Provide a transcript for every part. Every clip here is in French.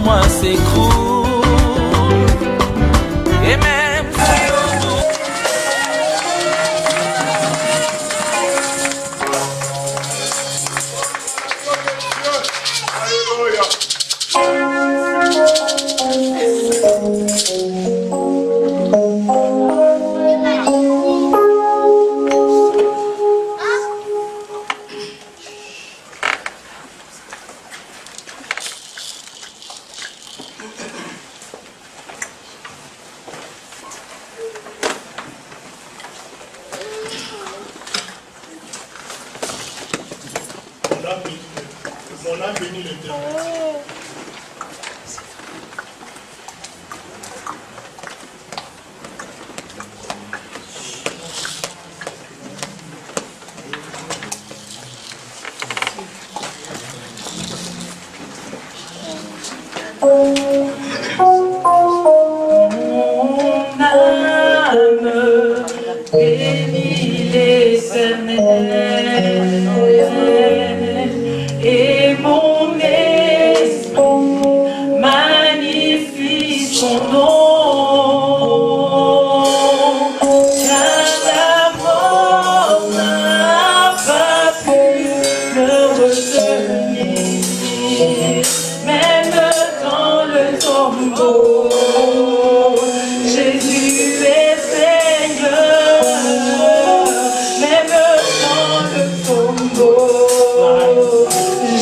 moi s'écroule. Et même si au bout mon âme bénit l'Éternel. Mon âme bénit l'Éternel, et mon esprit magnifie son nom, car la mort n'a pas pu le retenir, même dans le tombeau. Jésus est Seigneur, même dans le tombeau.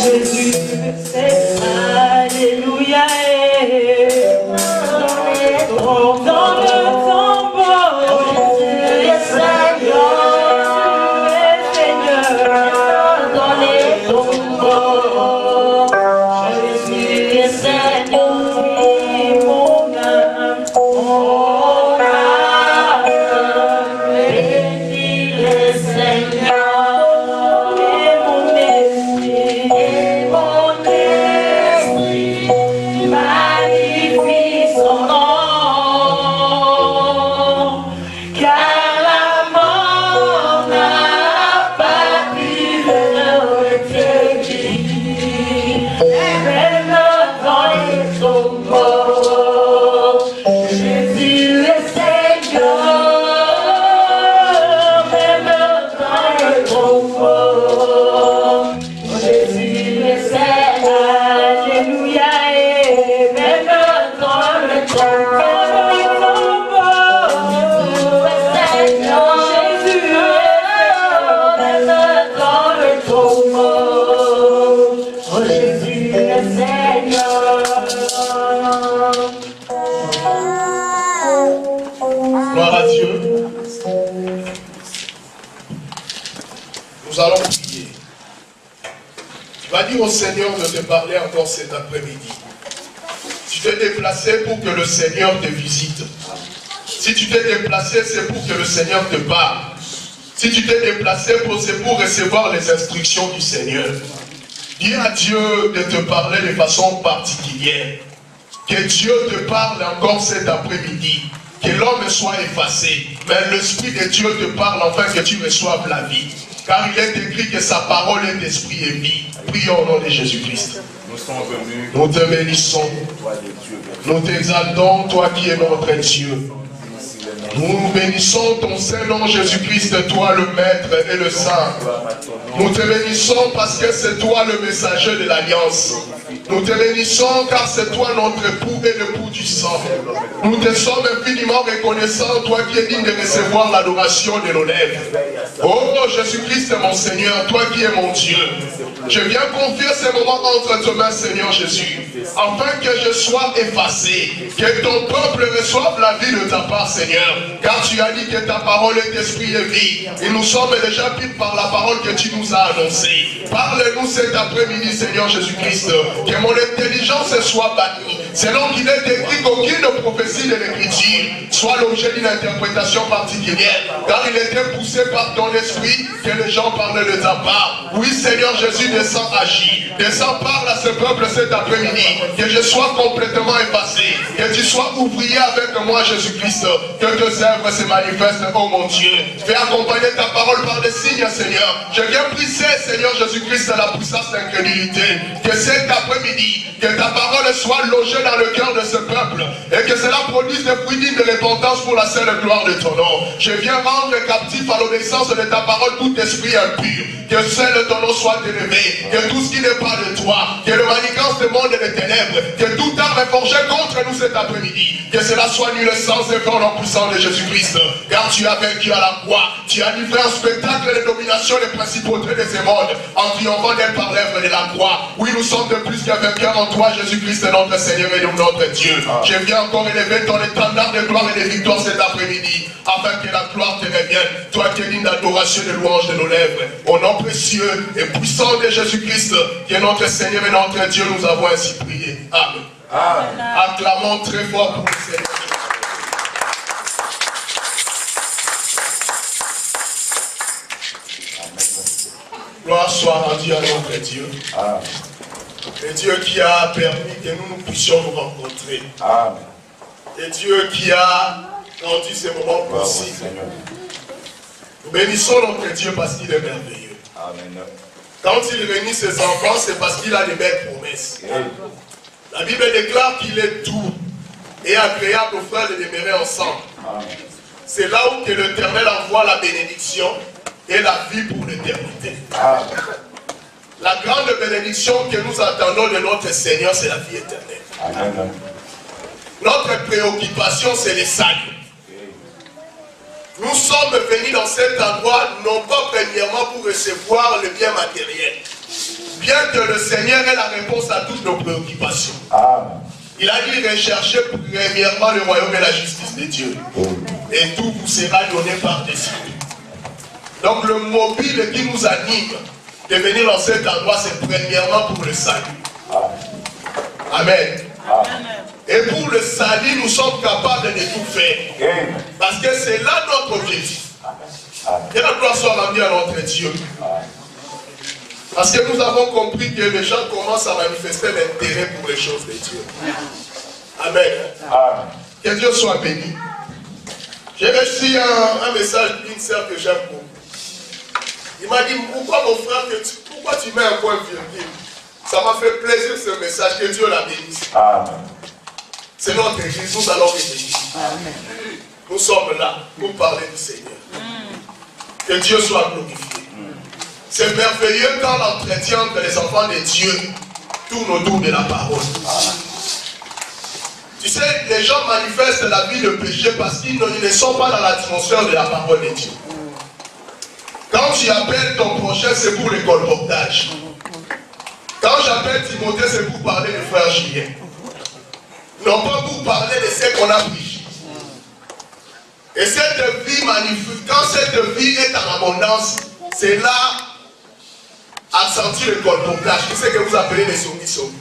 Jésus est Seigneur, alléluia. Dans le tombeau, Jésus est Seigneur, dans les tombeaux. Jésus est Seigneur. Gloire à Dieu. Nous allons prier. Tu vas dire au Seigneur de te parler encore cet après-midi. Tu t'es déplacé pour que le Seigneur te visite. Si tu t'es déplacé, c'est pour que le Seigneur te parle. Si tu t'es déplacé, c'est pour recevoir les instructions du Seigneur. Dis à Dieu de te parler de façon particulière. Que Dieu te parle encore cet après-midi. Que l'homme soit effacé. Mais l'Esprit de Dieu te parle afin que tu reçoives la vie. Car il est écrit que sa parole est esprit et vie. Prions au nom de Jésus-Christ. Nous sommes venus. Nous te bénissons. Nous t'exaltons, toi qui es notre Dieu. Nous bénissons ton Saint-Nom Jésus-Christ, toi le Maître et le Saint. Nous te bénissons parce que c'est toi le messager de l'Alliance. Nous te bénissons car c'est toi notre époux et l'époux du sang. Nous te sommes infiniment reconnaissants, toi qui es digne de recevoir l'adoration de nos lèvres. Oh Jésus-Christ mon Seigneur, toi qui es mon Dieu. Je viens confier ces moments entre tes mains, Seigneur Jésus, afin que je sois effacé, que ton peuple reçoive la vie de ta part, Seigneur. Car tu as dit que ta parole est esprit et vie. Et nous sommes déjà pris par la parole que tu nous as annoncée. Parle-nous cet après-midi, Seigneur Jésus-Christ, que mon intelligence soit bannie. Selon qu'il est écrit qu'aucune prophétie de l'Écriture dire soit l'objet d'une interprétation particulière, car il était poussé par ton esprit que les gens parlent de ta part. Oui, Seigneur Jésus, descends agir. Descends, parle à ce peuple cet après-midi. Que je sois complètement effacé. Que tu sois ouvrier avec moi, Jésus-Christ. Que tes œuvres se manifestent, oh mon Dieu. Fais accompagner ta parole par des signes, Seigneur. Je viens briser, Seigneur Jésus-Christ, la puissance d'incrédulité. Que cet après-midi, que ta parole soit logée dans le cœur de ce peuple. Et que cela produise des fruits dignes de repentance pour la seule gloire de ton nom. Je viens rendre captif à l'obéissance de ta parole tout esprit impur. Que seul ton nom soit élevé. Que tout ce qui n'est pas de toi, que le manigance des mondes et des ténèbres, que toute arme forgée contre nous cet après-midi, que cela soit nul sans effet au nom puissant de Jésus-Christ. Car tu as vaincu à la croix. Tu as livré un spectacle de domination des principautés de ces mondes en triomphant d'elle par l'œuvre de la croix. Oui, nous sommes de plus qu'un vainqueur en toi, Jésus-Christ, notre Seigneur et notre Dieu. Je viens encore élever ton étendard de gloire et de victoire cet après-midi, afin que la gloire te revienne. Toi qui es digne d'adoration et de louange de nos lèvres. Au nom précieux et puissant de Jésus-Christ, qui est notre Seigneur et notre Dieu, nous avons ainsi prié. Amen. Amen. Acclamons très fort pour le Seigneur. Gloire soit rendue à notre Dieu. Amen. Et Dieu qui a permis que nous puissions nous rencontrer. Amen. Et Dieu qui a rendu ces moments possibles. Nous bénissons notre Dieu parce qu'il est merveilleux. Amen. Quand il réunit ses enfants, c'est parce qu'il a des belles promesses. Amen. La Bible déclare qu'il est doux et agréable aux frères de demeurer ensemble. C'est là où que l'Éternel envoie la bénédiction et la vie pour l'éternité. La grande bénédiction que nous attendons de notre Seigneur, c'est la vie éternelle. Amen. Notre préoccupation, c'est le salut. Nous sommes venus dans cet endroit, non pas premièrement pour recevoir le bien matériel, bien que le Seigneur ait la réponse à toutes nos préoccupations. Amen. Il a dit rechercher premièrement le royaume et la justice de Dieu. Et tout vous sera donné par-dessus. Donc le mobile qui nous anime de venir dans cet endroit, c'est premièrement pour le salut. Amen. Amen. Et pour le salut, nous sommes capables de tout faire. Parce que c'est là notre objectif. Que la gloire soit rendue à notre Dieu. Parce que nous avons compris que les gens commencent à manifester l'intérêt pour les choses de Dieu. Amen. Amen. Que Dieu soit béni. J'ai reçu un message d'une sœur que j'aime beaucoup. Il m'a dit, pourquoi mon frère, pourquoi tu mets un point virgule? Ça m'a fait plaisir ce message, que Dieu la bénisse. Amen. C'est notre église, nous allons les bénir. Amen. Nous sommes là pour parler du Seigneur. Que Dieu soit glorifié. C'est merveilleux quand l'entretien entre les enfants de Dieu tourne autour de la parole. Amen. Tu sais, les gens manifestent la vie de péché parce qu'ils ne sont pas dans l'atmosphère de la parole de Dieu. Quand tu appelles ton prochain, c'est pour le colportage. Quand j'appelle Timothée, c'est pour parler de frère Julien. Non pas pour parler de ce qu'on a pris. Et cette vie magnifique, quand cette vie est en abondance, c'est là à sentir le colportage. C'est ce que vous appelez les soumissions.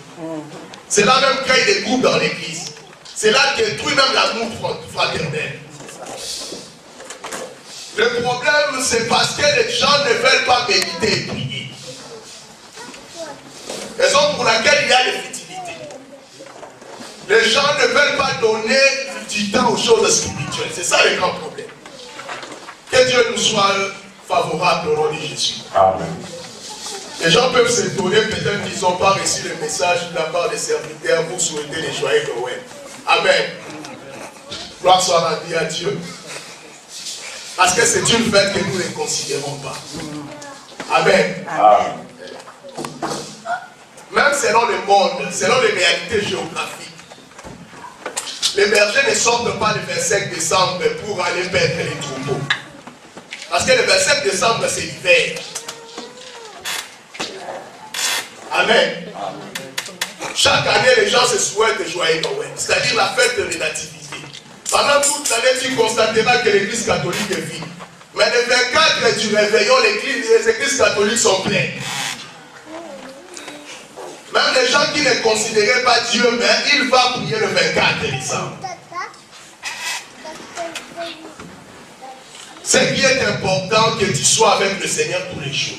C'est là même qu'il y a des groupes dans l'église. C'est là que détruit même l'amour fraternel. Le problème, c'est parce que les gens ne veulent pas méditer et prier. Raison pour laquelle il y a des futilités. Les gens ne veulent pas donner du temps aux choses spirituelles. C'est ça le grand problème. Que Dieu nous soit favorable au nom de Jésus. Amen. Les gens peuvent s'étonner, peut-être qu'ils n'ont pas reçu le message de la part des serviteurs pour souhaiter les joyeux Noël. Amen. Gloire soit rendue à Dieu. Parce que c'est une fête que nous ne considérons pas. Amen. Amen. Même selon le monde, selon les réalités géographiques, les bergers ne sortent pas le 25 décembre pour aller paître les troupeaux. Parce que le 25 décembre, c'est l'hiver. Amen. Chaque année, les gens se souhaitent joyeux Noël, c'est-à-dire la fête de la nativité. Pendant toute l'année, tu constateras que l'église catholique est vide. Mais le 24 du réveillon, les églises catholiques sont pleines. Même les gens qui ne considéraient pas Dieu, mais ils vont prier le 24 décembre. Ce qui est important, que tu sois avec le Seigneur tous les jours.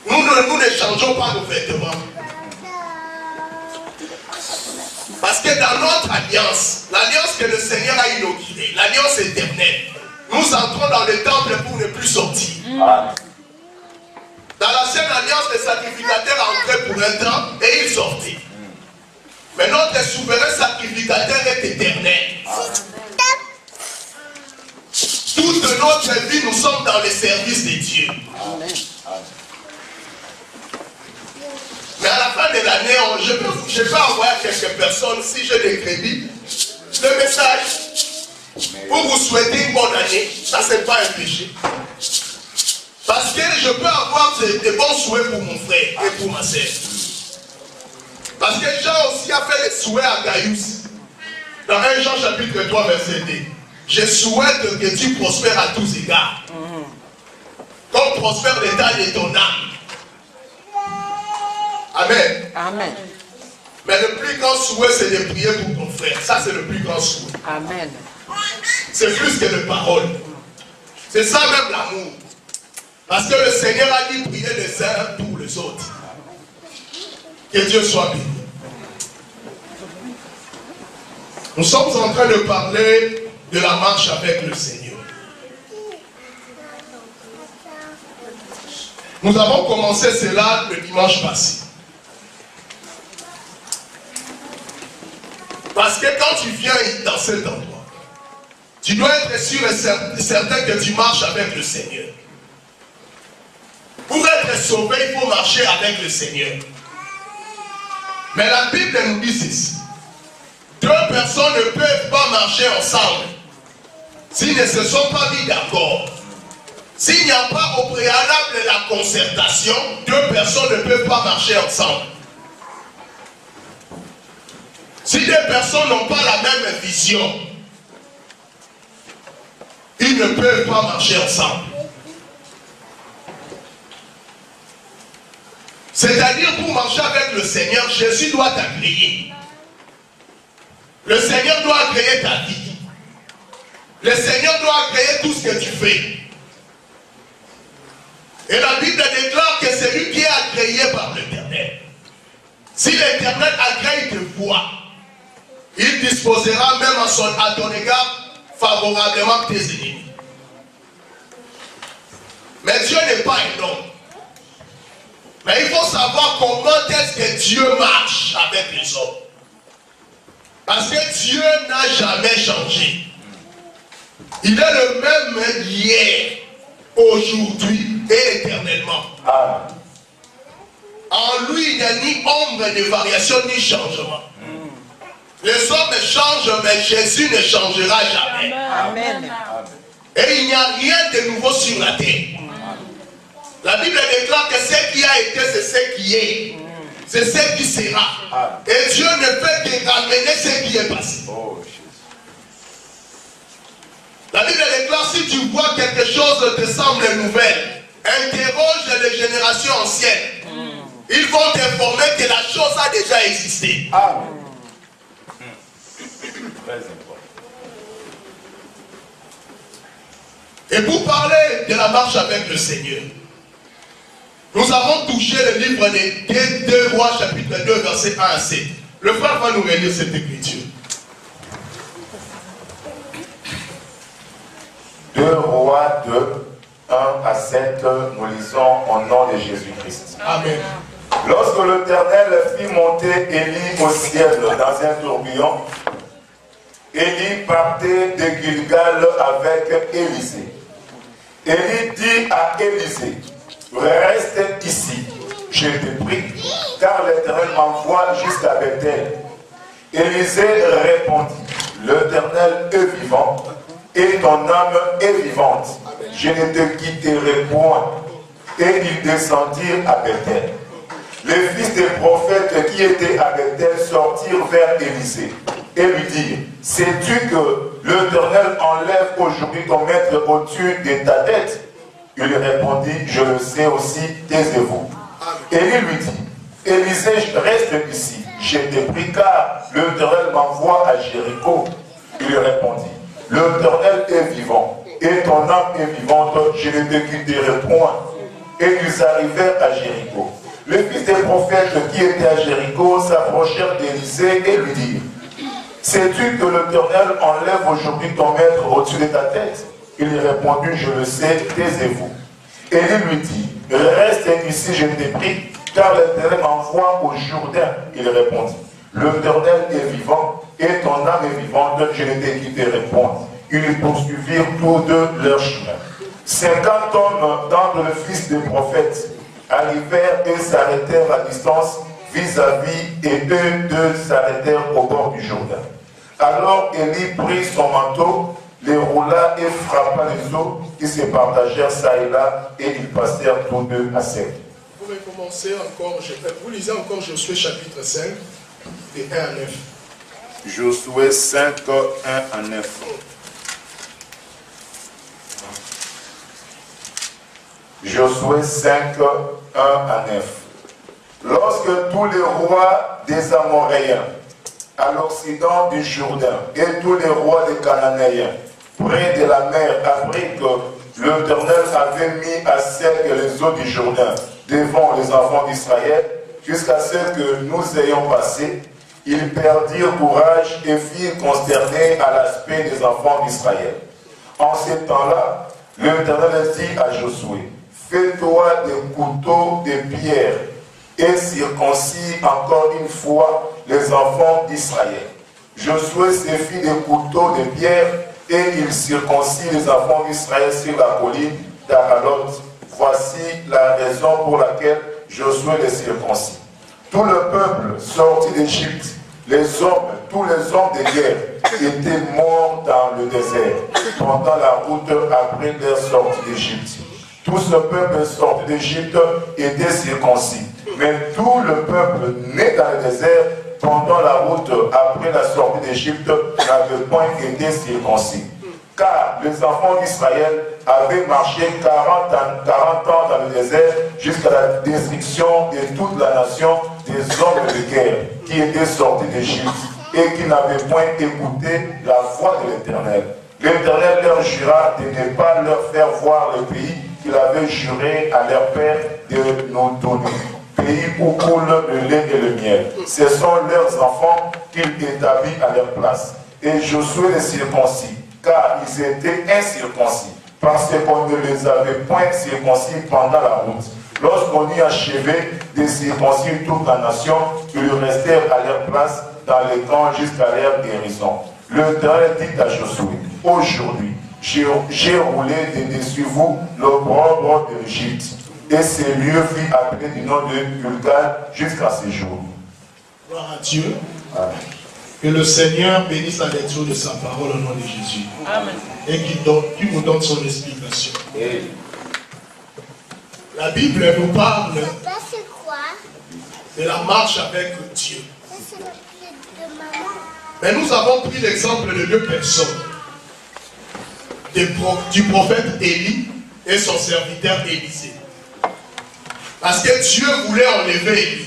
Nous ne changeons pas nos vêtements. Parce que dans notre alliance, l'alliance que le Seigneur a inaugurée, l'alliance éternelle, nous entrons dans le temple pour ne plus sortir. Dans l'ancienne alliance, les sacrificateurs entraient pour un temps et ils sortaient. Mais notre souverain sacrificateur est éternel. Toute notre vie, nous sommes dans le service de Dieu. Mais à la fin de l'année, je peux envoyer à quelques personnes, si j'ai des crédits, le message pour vous souhaiter une bonne année. Ça, ce n'est pas un péché. Parce que je peux avoir des bons souhaits pour mon frère et pour ma sœur. Parce que Jean aussi a fait des souhaits à Gaius. Dans 1 Jean chapitre 3, verset 2. Je souhaite que tu prospères à tous égards. Comme prospère l'état de ton âme. Amen. Amen. Mais le plus grand souhait, c'est de prier pour ton frère. Ça, c'est le plus grand souhait. Amen. C'est plus que les paroles. C'est ça même l'amour. Parce que le Seigneur a dit prier les uns pour les autres. Que Dieu soit béni. Nous sommes en train de parler de la marche avec le Seigneur. Nous avons commencé cela le dimanche passé. Parce que quand tu viens dans cet endroit, tu dois être sûr et certain que tu marches avec le Seigneur. Pour être sauvé, il faut marcher avec le Seigneur. Mais la Bible nous dit ceci. Deux personnes ne peuvent pas marcher ensemble s'ils ne se sont pas mis d'accord. S'il n'y a pas au préalable la concertation, deux personnes ne peuvent pas marcher ensemble. Si deux personnes n'ont pas la même vision, ils ne peuvent pas marcher ensemble. C'est-à-dire, pour marcher avec le Seigneur, Jésus doit t'agréer. Le Seigneur doit agréer ta vie. Le Seigneur doit agréer tout ce que tu fais. Et la Bible déclare que c'est lui qui est agréé par l'Éternel. Si l'Éternel agrée tes voies, il disposera même à ton égard favorablement tes ennemis. Mais Dieu n'est pas un homme. Mais il faut savoir comment est-ce que Dieu marche avec les hommes. Parce que Dieu n'a jamais changé. Il est le même hier, aujourd'hui et éternellement. En lui, il n'y a ni ombre de variation ni changement. Les hommes changent, mais Jésus ne changera jamais. Amen. Et il n'y a rien de nouveau sur la terre. La Bible déclare que ce qui a été, c'est ce qui est. C'est ce qui sera. Et Dieu ne peut que ramener ce qui est passé. La Bible déclare, si tu vois quelque chose te semble nouvelle, interroge les générations anciennes. Ils vont t'informer que la chose a déjà existé. Très important. Et pour parler de la marche avec le Seigneur, nous avons touché le livre des 2 Rois, chapitre 2, verset 1 à 7. Le frère va nous relire cette écriture. 2 Rois 2, 1 à 7, nous lisons au nom de Jésus-Christ. Amen. Lorsque l'Éternel fit monter Élie au ciel dans un tourbillon, Élie partait de Gilgal avec Élisée. Élie dit à Élisée, reste ici, je te prie, car l'Éternel m'envoie jusqu'à Bethel. Élisée répondit, l'Éternel est vivant, et ton âme est vivante. Je ne te quitterai point. Et ils descendirent à Bethel. Les fils des prophètes qui étaient à Bethel sortirent vers Élisée et lui dirent, sais-tu que l'Éternel enlève aujourd'hui ton maître au-dessus de ta tête? Il lui répondit, je le sais aussi, taisez-vous. Élie lui dit, Élisée, reste ici, je te prie car l'Éternel m'envoie à Jéricho. Il lui répondit, l'Éternel est vivant, et ton âme est vivante, je ne te quitterai point. Et ils arrivèrent à Jéricho. Les fils des prophètes qui étaient à Jéricho s'approchèrent d'Élisée et lui dirent, sais-tu que l'Éternel enlève aujourd'hui ton maître au-dessus de ta tête? Il répondit, je le sais, taisez-vous. Élie lui dit, reste ici, je t'ai pris, car l'Éternel m'envoie au Jourdain. Il répondit, l'Éternel est vivant, et ton âme est vivante, je ne te quitterai point. Ils poursuivirent tous deux leur chemin. 50 hommes d'entre les fils des prophètes arrivèrent et s'arrêtèrent à distance vis-à-vis, et eux deux s'arrêtèrent au bord du Jourdain. Alors Élie prit son manteau, les roula et frappa les eaux qui se partagèrent ça et là, et ils passèrent tous deux à sec. Vous pouvez commencer encore, vous lisez encore Josué chapitre 5, de 1 à 9. Josué 5, 1 à 9. Josué 5, 1 à 9. Lorsque tous les rois des Amoréens à l'occident du Jourdain et tous les rois des Cananéens près de la mer apprirent que l'Éternel avait mis à sec les eaux du Jourdain devant les enfants d'Israël jusqu'à ce que nous ayons passé, ils perdirent courage et firent consterner à l'aspect des enfants d'Israël. En ce temps-là, l'Éternel dit à Josué, fais-toi des couteaux de pierre et circoncis encore une fois les enfants d'Israël. Josué se fit des couteaux de pierre et il circoncit les enfants d'Israël sur la colline d'Aralot. Voici la raison pour laquelle Josué les circoncis. Tout le peuple sorti d'Égypte, les hommes, tous les hommes de guerre étaient morts dans le désert pendant la route après leur sortie d'Égypte. Tout ce peuple sorti d'Égypte était circoncis. Mais tout le peuple né dans le désert pendant la route après la sortie d'Égypte n'avait point été circoncis. Car les enfants d'Israël avaient marché 40 ans dans le désert jusqu'à la destruction de toute la nation des hommes de guerre qui étaient sortis d'Égypte et qui n'avaient point écouté la voix de l'Éternel. L'Éternel leur jura de ne pas leur faire voir le pays qu'il avait juré à leur père de nous donner. Pays où coule le lait et le miel. Ce sont leurs enfants qu'il établit à leur place. Et Josué les circoncis, car ils étaient incirconcis, parce qu'on ne les avait point circoncis pendant la route. Lorsqu'on y achevait de circoncire toute la nation, ils restèrent à leur place dans les camps jusqu'à leur guérison. L'Éternel dit à Josué, aujourd'hui, j'ai roulé de dessus vous l'opprobre de l'Égypte. Et ce lieu fut appelé du nom de Gilgal jusqu'à ce jour. Gloire à Dieu. Amen. Que le Seigneur bénisse la lecture de sa parole au nom de Jésus. Amen. Et qu'il nous donne son explication. Et La Bible nous parle Papa, c'est quoi? de la marche avec Dieu. Ça, c'est le pied de maman. Mais nous avons pris l'exemple de deux personnes. Du prophète Élie et son serviteur Élisée. Parce que Dieu voulait enlever Élie.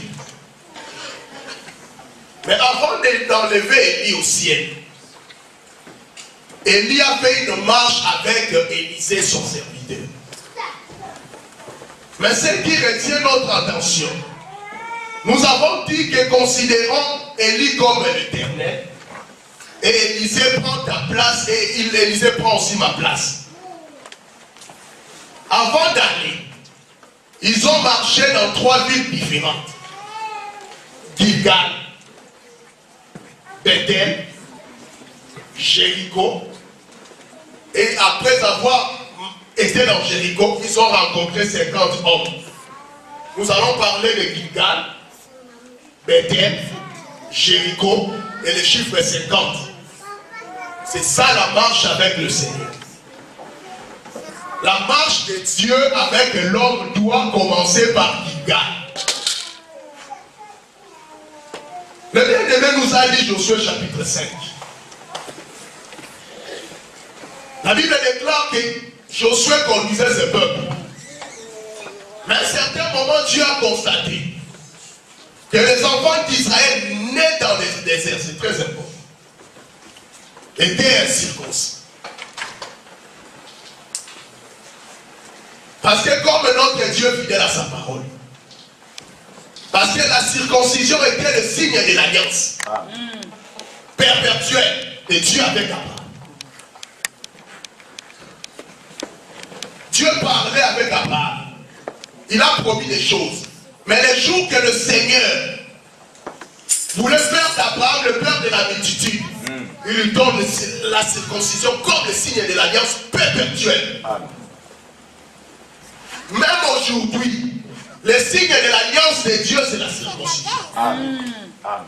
Mais avant d'enlever Élie au ciel, Élie a fait une marche avec Élisée, son serviteur. Mais ce qui retient notre attention, nous avons dit que considérons Élie comme l'Éternel, et Élisée prend ta place, et Élisée prend aussi ma place. Avant d'aller, ils ont marché dans 3 villes différentes. Gilgal, Bethel, Jéricho. Et après avoir été dans Jéricho, ils ont rencontré 50 hommes. Nous allons parler de Gilgal, Bethel, Jéricho et le chiffre 50. C'est ça la marche avec le Seigneur. La marche de Dieu avec l'homme doit commencer par Gilgal. Le bien-aimé nous a dit Josué chapitre 5. La Bible déclare que Josué conduisait ce peuple. Mais à un certain moment, Dieu a constaté que les enfants d'Israël nés dans le désert, c'est très important, étaient incirconcis. Parce que comme notre Dieu est fidèle à sa parole. Parce que la circoncision était le signe de l'alliance perpétuelle de Dieu avec Abraham. Dieu parlait avec Abraham. Il a promis des choses. Mais les jours que le Seigneur voulait faire d'Abraham le père de la multitude, il lui donne la circoncision comme le signe de l'alliance perpétuelle. Même aujourd'hui, le signe de l'alliance de Dieu, c'est la circoncision. Amen. Amen.